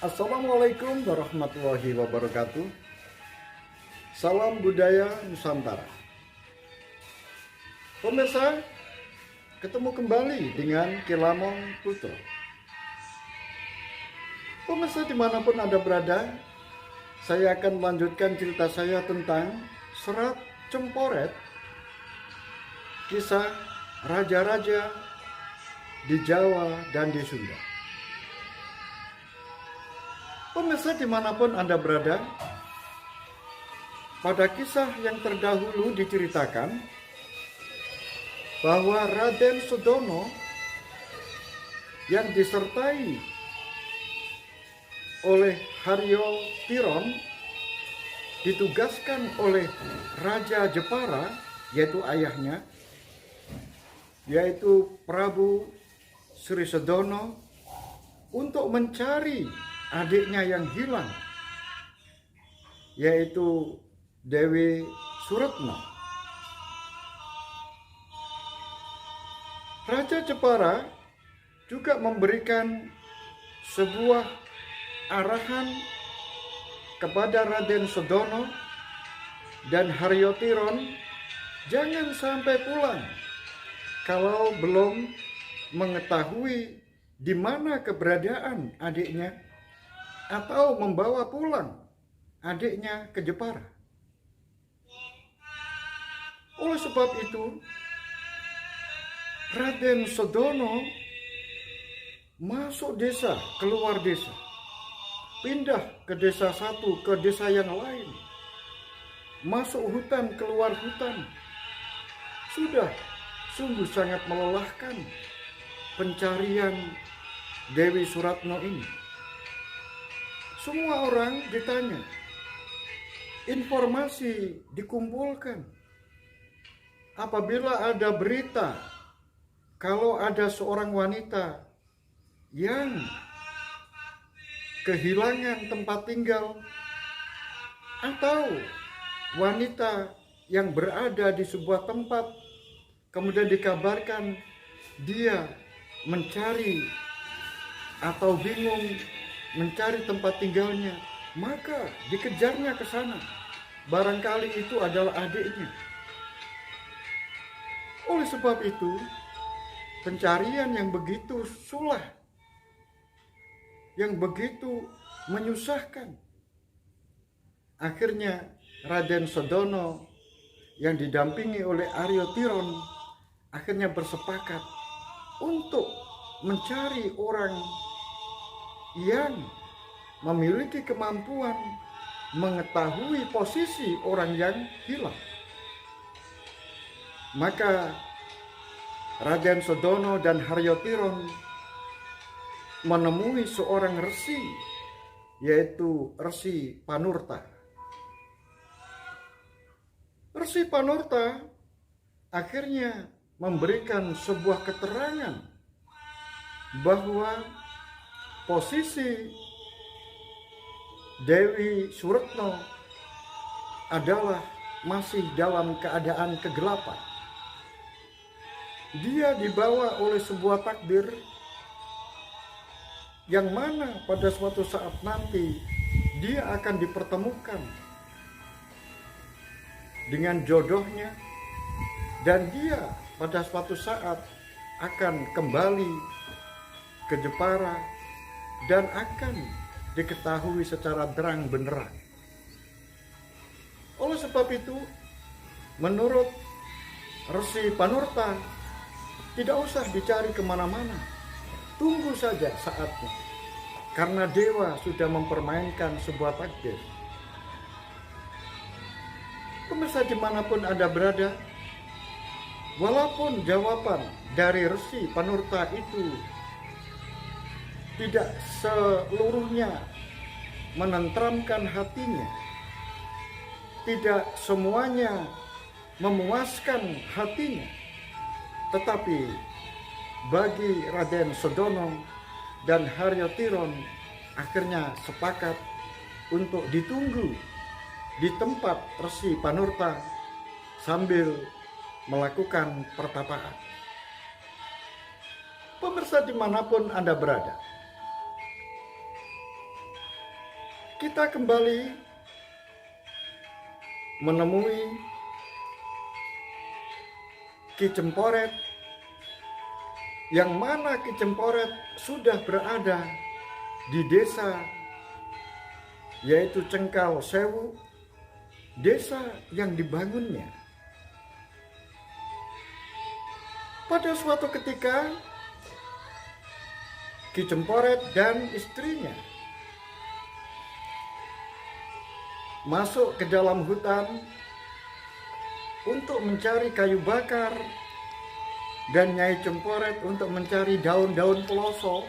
Assalamualaikum warahmatullahi wabarakatuh. Salam budaya Nusantara. Pemirsa, ketemu kembali dengan Kilamong Putra. Pemirsa dimanapun Anda berada, saya akan melanjutkan cerita saya tentang Serat Cemporet, kisah raja-raja di Jawa dan di Sunda. Pemirsa dimanapun Anda berada, pada kisah yang terdahulu diceritakan bahwa Raden Sedono yang disertai oleh Haryo Tiron ditugaskan oleh Raja Jepara, yaitu ayahnya, yaitu Prabu Sri Sedono, untuk mencari adiknya yang hilang, yaitu Dewi Suretno. Raja Jepara juga memberikan sebuah arahan kepada Raden Sedono dan Haryo Tiron, jangan sampai pulang kalau belum mengetahui di mana keberadaan adiknya, atau membawa pulang adiknya ke Jepara. Oleh sebab itu, Raden Sedono masuk desa, keluar desa, pindah ke desa satu ke desa yang lain, masuk hutan, keluar hutan. Sudah sungguh sangat melelahkan pencarian Dewi Suretno ini. Semua orang ditanya, informasi dikumpulkan. Apabila ada berita kalau ada seorang wanita yang kehilangan tempat tinggal, atau wanita yang berada di sebuah tempat kemudian dikabarkan dia mencari atau bingung mencari tempat tinggalnya, maka dikejarnya ke sana. Barangkali itu adalah adiknya. Oleh sebab itu, pencarian yang begitu sulah, yang begitu menyusahkan, akhirnya Raden Sedono yang didampingi oleh Haryo Tiron akhirnya bersepakat untuk mencari orang yang memiliki kemampuan mengetahui posisi orang yang hilang. Maka Raden Sedono dan Haryo Tiron menemui seorang resi, yaitu Resi Panurta. Resi Panurta akhirnya memberikan sebuah keterangan bahwa posisi Dewi Suretno adalah masih dalam keadaan kegelapan. Dia dibawa oleh sebuah takdir yang mana pada suatu saat nanti dia akan dipertemukan dengan jodohnya, dan dia pada suatu saat akan kembali ke Jepara dan akan diketahui secara terang benderang. Oleh sebab itu, menurut Resi Panurta, tidak usah dicari kemana-mana, tunggu saja saatnya, karena dewa sudah mempermainkan sebuah takdir. Pemirsa dimanapun Anda berada, walaupun jawaban dari Resi Panurta itu tidak seluruhnya menenteramkan hatinya, tidak semuanya memuaskan hatinya, tetapi bagi Raden Sedono dan Haryo Tiron akhirnya sepakat untuk ditunggu di tempat Resi Panurta sambil melakukan pertapaan. Pemirsa dimanapun Anda berada, kita kembali menemui Ki Cemporet, yang mana Ki Cemporet sudah berada di desa, yaitu Cengkal Sewu, desa yang dibangunnya. Pada suatu ketika, Ki Cemporet dan istrinya masuk ke dalam hutan untuk mencari kayu bakar, dan Nyai Cemporet untuk mencari daun-daun peloso,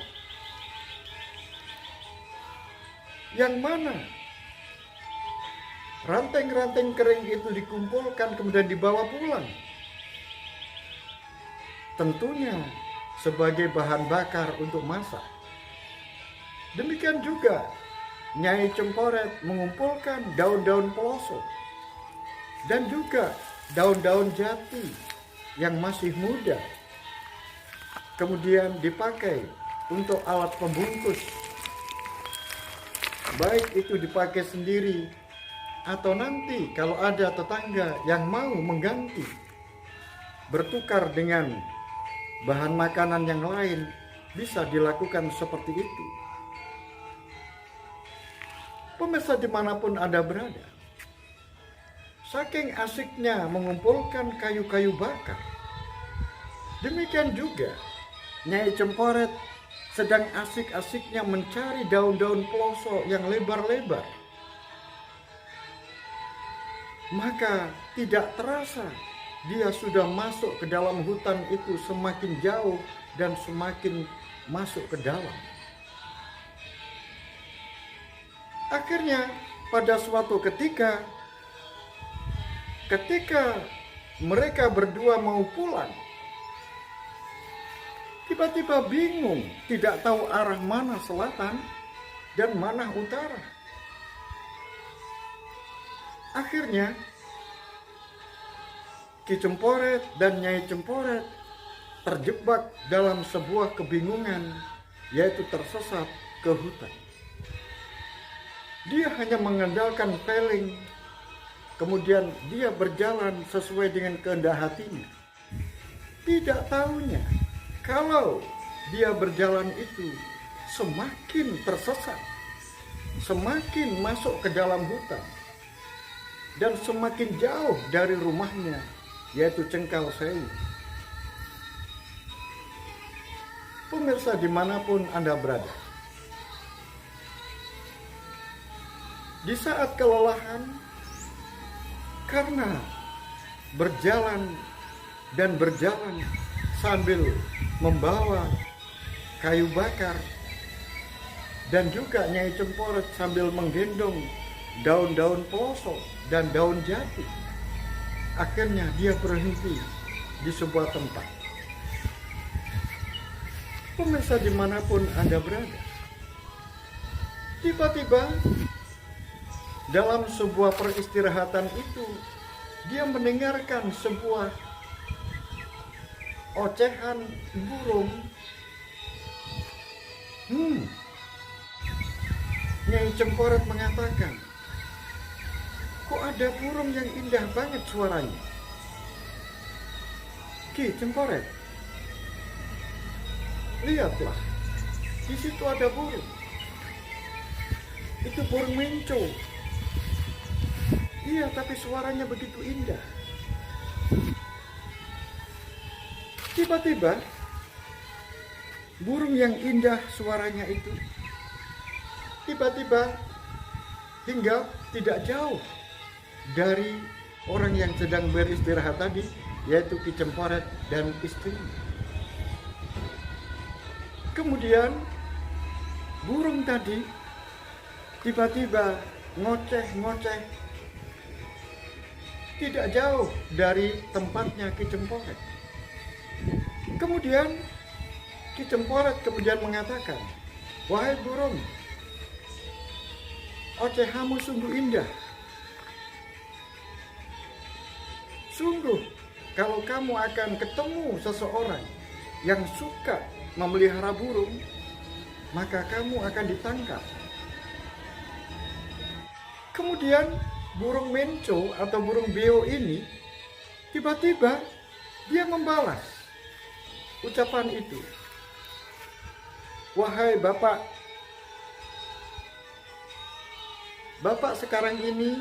yang mana ranting-ranting kering itu dikumpulkan kemudian dibawa pulang, tentunya sebagai bahan bakar untuk masak. Demikian juga Nyai Cemporet mengumpulkan daun-daun peloso dan juga daun-daun jati yang masih muda, kemudian dipakai untuk alat pembungkus, baik itu dipakai sendiri atau nanti kalau ada tetangga yang mau mengganti, bertukar dengan bahan makanan yang lain, bisa dilakukan seperti itu. Pemirsa dimanapun Anda berada, saking asiknya mengumpulkan kayu-kayu bakar, demikian juga Nyai Cemporet sedang asik-asiknya mencari daun-daun peloso yang lebar-lebar. Maka tidak terasa dia sudah masuk ke dalam hutan itu, semakin jauh dan semakin masuk ke dalam. Akhirnya pada suatu ketika mereka berdua mau pulang, tiba-tiba bingung, tidak tahu arah mana selatan dan mana utara. Akhirnya Ki Cemporet dan Nyai Cemporet terjebak dalam sebuah kebingungan, yaitu tersesat ke hutan. Dia hanya mengandalkan peling, kemudian dia berjalan sesuai dengan kehendak hatinya. Tidak tahunya kalau dia berjalan itu semakin tersesat, semakin masuk ke dalam hutan, dan semakin jauh dari rumahnya, yaitu Cengkal Sewu. Pemirsa dimanapun Anda berada, di saat kelelahan karena berjalan dan berjalan sambil membawa kayu bakar, dan juga Nyai Cemporet sambil menggendong daun-daun peloso dan daun jati, akhirnya dia berhenti di sebuah tempat. Pemirsa dimanapun Anda berada, tiba-tiba dalam sebuah peristirahatan itu, dia mendengarkan sebuah ocehan burung. Nyai Cemporet mengatakan, kok ada burung yang indah banget suaranya. Ki Cemporet, lihatlah, di situ ada burung. Itu burung minco. Iya, tapi suaranya begitu indah. Tiba-tiba burung yang indah suaranya itu tiba-tiba hinggap tidak jauh dari orang yang sedang beristirahat tadi, yaitu Ki Cemporet dan istrinya. Kemudian burung tadi tiba-tiba ngoceh-ngoceh tidak jauh dari tempatnya Ki Cemporet. Kemudian Ki Cemporet kemudian mengatakan, wahai burung, ocehamu sungguh indah. Sungguh, kalau kamu akan ketemu seseorang yang suka memelihara burung, maka kamu akan ditangkap. Kemudian burung menco atau burung beo ini tiba-tiba dia membalas ucapan itu. Wahai Bapak, Bapak sekarang ini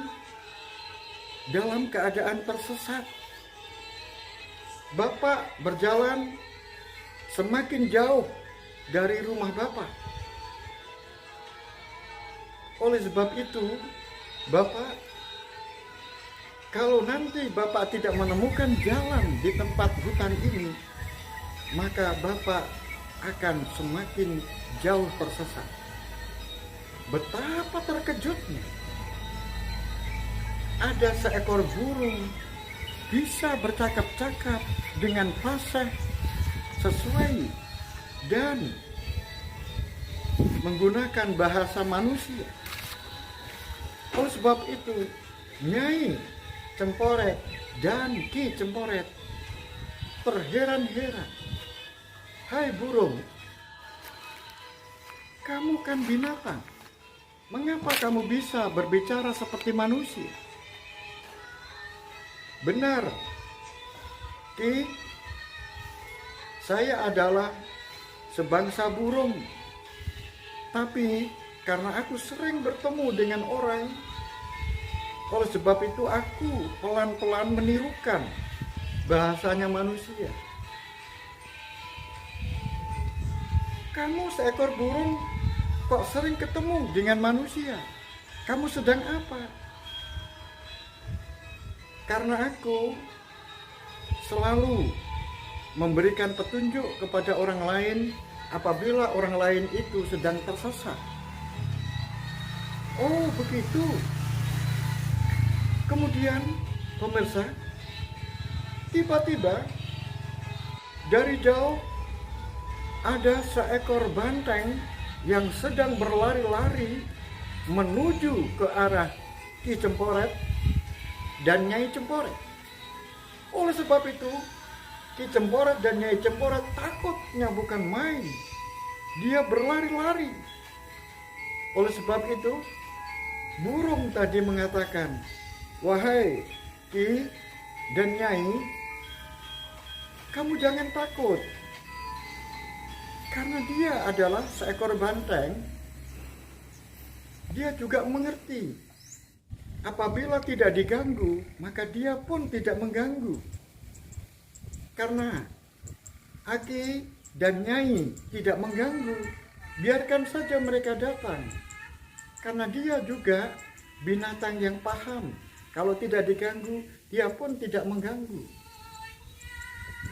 dalam keadaan tersesat. Bapak berjalan semakin jauh dari rumah Bapak. Oleh sebab itu, Bapak, kalau nanti Bapak tidak menemukan jalan di tempat hutan ini, maka Bapak akan semakin jauh tersesat. Betapa terkejutnya. Ada seekor burung bisa bercakap-cakap dengan fasih sesuai dan menggunakan bahasa manusia. Oleh sebab itu, Nyai Cemporet dan Ki Cemporet terheran-heran. Hai burung, kamu kan binatang. Mengapa kamu bisa berbicara seperti manusia? Benar, Ki, saya adalah sebangsa burung. Tapi karena aku sering bertemu dengan orang, oleh sebab itu aku pelan-pelan menirukan bahasanya manusia. Kamu seekor burung kok sering ketemu dengan manusia? Kamu sedang apa? Karena aku selalu memberikan petunjuk kepada orang lain apabila orang lain itu sedang tersesat. Oh begitu. Kemudian pemirsa, tiba-tiba dari jauh ada seekor banteng yang sedang berlari-lari menuju ke arah Ki Cemporet dan Nyai Cemporet. Oleh sebab itu, Ki Cemporet dan Nyai Cemporet takutnya bukan main. Dia berlari-lari. Oleh sebab itu, burung tadi mengatakan, wahai Ki dan Nyai, kamu jangan takut. Karena dia adalah seekor banteng, dia juga mengerti. Apabila tidak diganggu, maka dia pun tidak mengganggu. Karena Aki dan Nyai tidak mengganggu, biarkan saja mereka datang. Karena dia juga binatang yang paham. Kalau tidak diganggu, dia pun tidak mengganggu.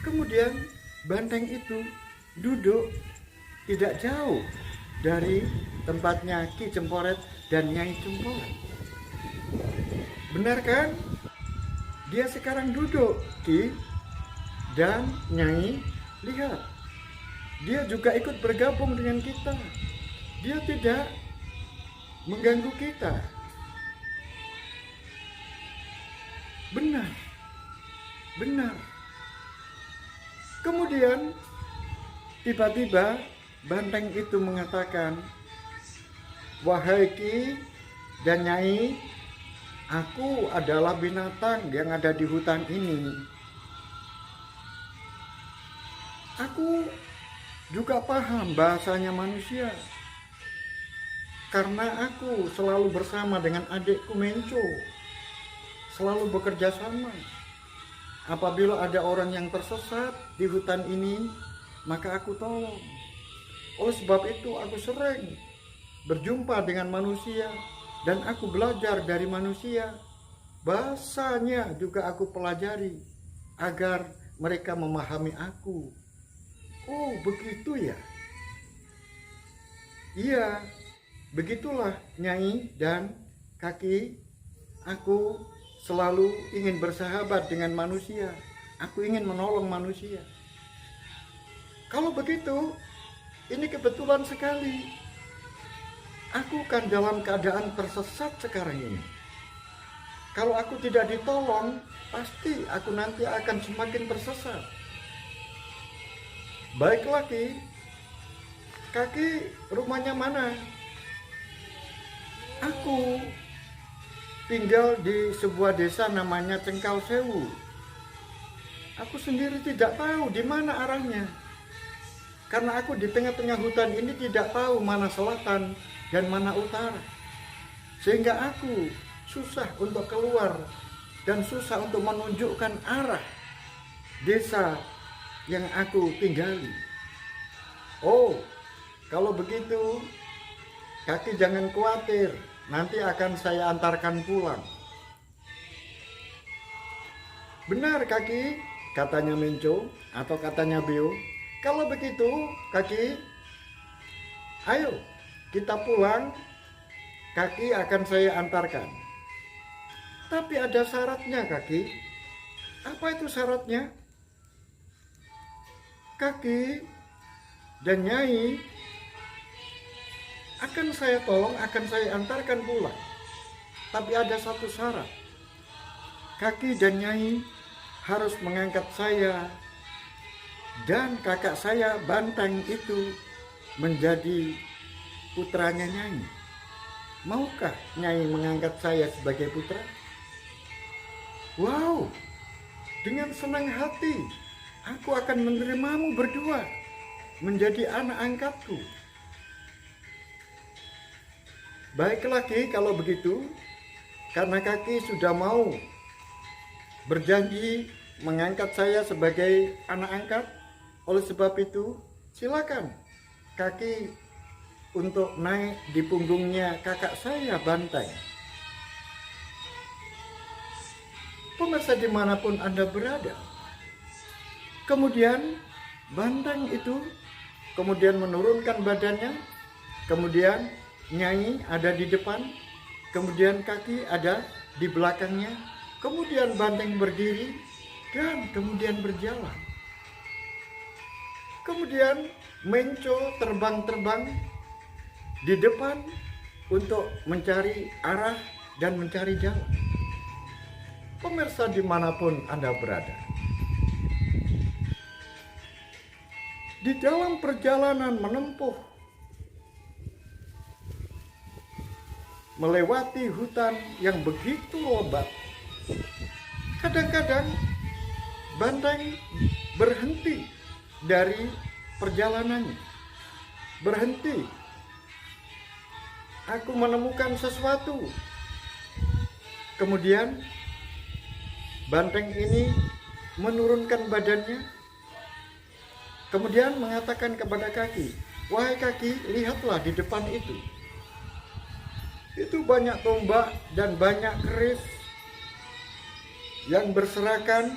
Kemudian banteng itu duduk tidak jauh dari tempatnya Ki Cemporet dan Nyai Cemporet. Benar kan? Dia sekarang duduk, Ki dan Nyai. Lihat, dia juga ikut bergabung dengan kita. Dia tidak mengganggu kita. Benar, benar. Kemudian tiba-tiba banteng itu mengatakan, wahai Ki dan Nyai, aku adalah binatang yang ada di hutan ini. Aku juga paham bahasanya manusia. Karena aku selalu bersama dengan adikku Menco. Selalu bekerja sama. Apabila ada orang yang tersesat di hutan ini, maka aku tolong. Oleh sebab itu aku sering berjumpa dengan manusia dan aku belajar dari manusia. Bahasanya juga aku pelajari agar mereka memahami aku. Oh begitu ya. Iya, begitulah Nyai dan Kaki. Aku selalu ingin bersahabat dengan manusia. Aku ingin menolong manusia. Kalau begitu, ini kebetulan sekali. Aku kan dalam keadaan tersesat sekarang ini. Kalau aku tidak ditolong, pasti aku nanti akan semakin tersesat. Baiklah Ki, Kaki rumahnya mana? Aku tinggal di sebuah desa namanya Cengkal Sewu. Aku sendiri tidak tahu di mana arahnya. Karena aku di tengah-tengah hutan ini tidak tahu mana selatan dan mana utara. Sehingga aku susah untuk keluar dan susah untuk menunjukkan arah desa yang aku tinggali. Oh, kalau begitu kaki jangan khawatir, nanti akan saya antarkan pulang. Benar kaki, katanya Menco atau katanya Bio. Kalau begitu kaki, ayo kita pulang, kaki akan saya antarkan. Tapi ada syaratnya kaki. Apa itu syaratnya? Kaki dan Nyai akan saya tolong, akan saya antarkan pulang. Tapi ada satu syarat. Kaki dan Nyai harus mengangkat saya dan kakak saya Banteng itu menjadi putranya Nyai. Maukah Nyai mengangkat saya sebagai putra? Wow, dengan senang hati aku akan menerimamu berdua menjadi anak angkatku. Baiklah Ki, kalau begitu, karena kaki sudah mau berjanji mengangkat saya sebagai anak angkat, oleh sebab itu silakan kaki untuk naik di punggungnya kakak saya Banteng. Pemirsa dimanapun Anda berada, kemudian Banteng itu kemudian menurunkan badannya, kemudian Nyai ada di depan, kemudian kaki ada di belakangnya, kemudian Banteng berdiri dan kemudian berjalan. Kemudian Menco terbang-terbang di depan untuk mencari arah dan mencari jalan. Pemirsa dimanapun Anda berada, di dalam perjalanan menempuh melewati hutan yang begitu lebat, kadang-kadang Banteng berhenti dari perjalanannya. Berhenti. Aku menemukan sesuatu. Kemudian Banteng ini menurunkan badannya, kemudian mengatakan kepada kaki, "Wahai kaki, lihatlah di depan itu. Itu banyak tombak dan banyak keris yang berserakan,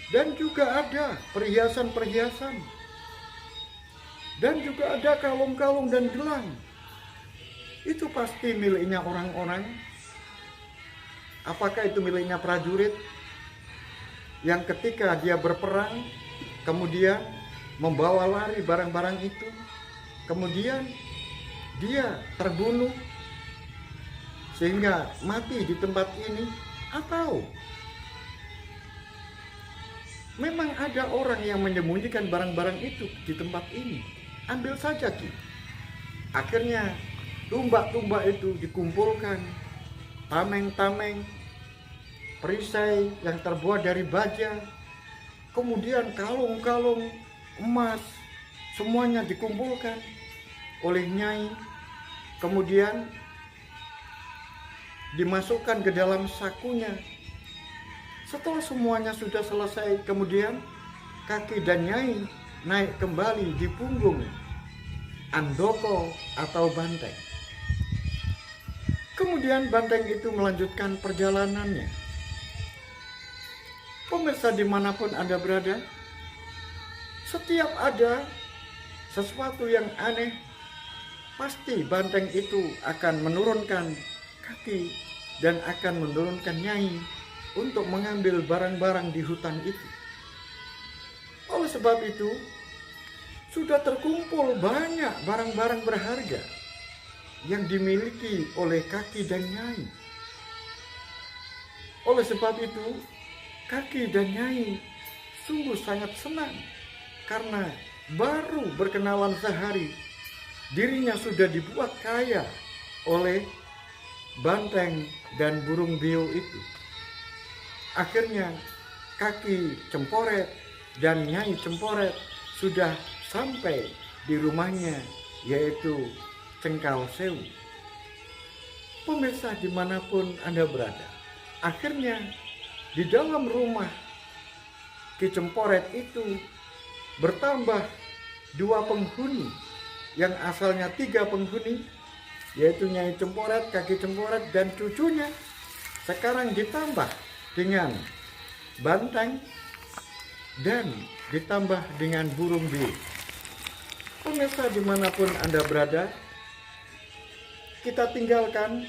dan juga ada perhiasan-perhiasan, dan juga ada kalung-kalung dan gelang. Itu pasti miliknya orang-orang. Apakah itu miliknya prajurit yang ketika dia berperang kemudian membawa lari barang-barang itu, kemudian dia terbunuh sehingga mati di tempat ini, atau memang ada orang yang menyembunyikan barang-barang itu di tempat ini? Ambil saja Ki." Akhirnya tumbak-tumbak itu dikumpulkan, tameng-tameng, perisai yang terbuat dari baja, kemudian kalung-kalung emas, semuanya dikumpulkan oleh Nyai, kemudian dimasukkan ke dalam sakunya. Setelah semuanya sudah selesai, kemudian kaki dan Nyai naik kembali di punggung Andoko atau Banteng. Kemudian Banteng itu melanjutkan perjalanannya. Pemirsa dimanapun Anda berada, setiap ada sesuatu yang aneh, pasti Banteng itu akan menurunkan kaki dan akan menurunkan Nyai untuk mengambil barang-barang di hutan itu. Oleh sebab itu, sudah terkumpul banyak barang-barang berharga yang dimiliki oleh kaki dan Nyai. Oleh sebab itu, kaki dan Nyai sungguh sangat senang karena baru berkenalan sehari, dirinya sudah dibuat kaya oleh banteng dan burung beo itu. Akhirnya kaki Cemporet dan Nyai Cemporet sudah sampai di rumahnya, yaitu Cengkal Sewu. Pemirsa dimanapun Anda berada, akhirnya di dalam rumah Ki Cemporet itu bertambah 2 penghuni, yang asalnya 3 penghuni, yaitu Nyai Cemporet, Kaki Cemporet, dan cucunya. Sekarang ditambah dengan banteng dan ditambah dengan burung beo. Pemirsa dimanapun Anda berada, kita tinggalkan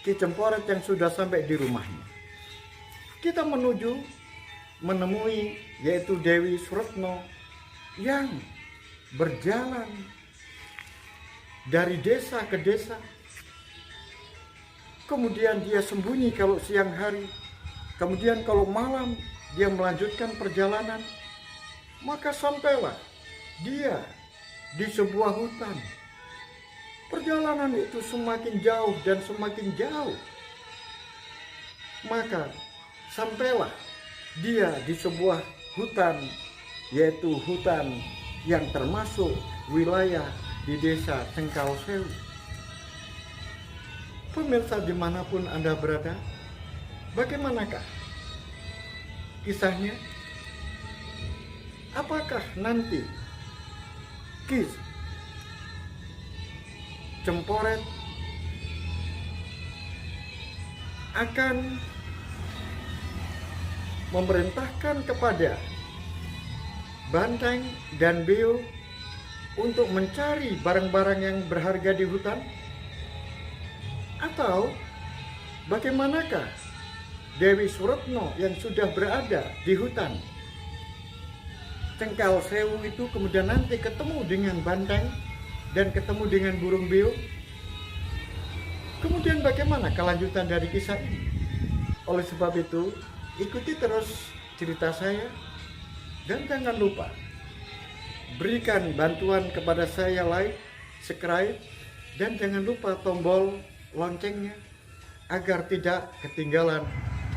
Ki Cemporet yang sudah sampai di rumahnya. Kita menemui yaitu Dewi Suretno yang berjalan dari desa ke desa. Kemudian dia sembunyi kalau siang hari, kemudian kalau malam dia melanjutkan perjalanan. Maka sampailah dia di sebuah hutan. Perjalanan itu semakin jauh dan semakin jauh. Maka sampailah dia di sebuah hutan, yaitu hutan yang termasuk wilayah di desa Cengkal Sewu. Pemirsa dimanapun Anda berada, bagaimanakah kisahnya? Apakah nanti Ki Cemporet akan memerintahkan kepada banteng dan beo untuk mencari barang-barang yang berharga di hutan? Atau bagaimanakah Dewi Suretno yang sudah berada di hutan Cengkal Sewu itu kemudian nanti ketemu dengan banteng dan ketemu dengan burung beo? Kemudian bagaimana kelanjutan dari kisah ini? Oleh sebab itu, ikuti terus cerita saya dan jangan lupa berikan bantuan kepada saya, like, subscribe, dan jangan lupa tombol loncengnya agar tidak ketinggalan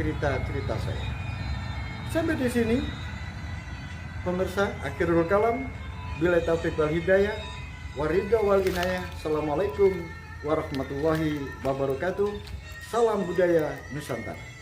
cerita-cerita saya. Sampai di sini pemirsa, akhirul kalam, bila taufik wal hidayah, waridha wal inayah. Assalamualaikum warahmatullahi wabarakatuh. Salam budaya Nusantara.